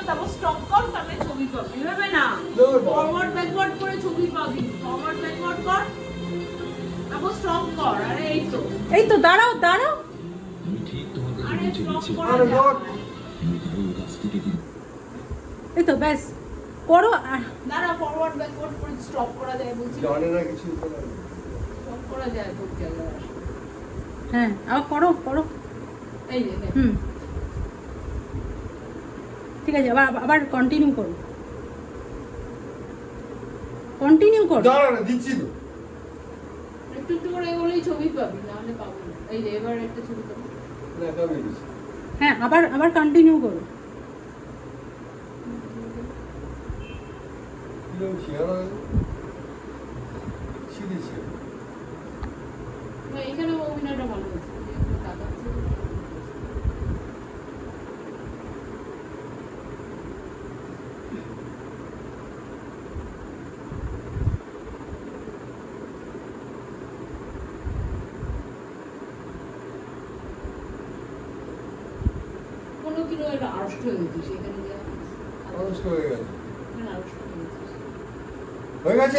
তারপর স্টপ কর, তারপরে ছবি পাবি। এভাবে না, ফরওয়ার্ড ব্যাকওয়ার্ড করে ছবি পাবি। ফরওয়ার্ড ব্যাকওয়ার্ড কর, তারপর স্টপ কর। আরে এই তো দাঁড়াও দাঁড়াও। আরে স্টপ করা যায়। এই তো ব্যাস করো। দাঁড়া, ফরওয়ার্ড ব্যাকওয়ার্ড করে স্টপ করা যায় বলছি। জানে না কিছু স্টপ করা যায় তোর জায়গায়। হ্যাঁ আবার করো করো। এই যে ঠিক আছে, আবার আবার কন্টিনিউ করো, কন্টিনিউ করো। দাঁড়া না, দিচ্ছি তো। একটু একটু করে এগোলেই ছবি পাবি, নাহলে পাবি না। এই যে এবার একটা ছবি পাবি। না, কামিয়ে দিচ্ছি। হ্যাঁ আবার আবার কন্টিনিউ করো। কিরকম চেহারা ছিঁড়েছে। না, এখানে অভিনয়টা ভালো হয়েছে, যেগুলো তাকাচ্ছে। কোনো কিরো একটা আড়ষ্ট হয়ে গেছে সেখানে, অনষ্ট হয়ে গেছে। আড়ষ্ট হয়ে গেছে। হয়ে গেছে।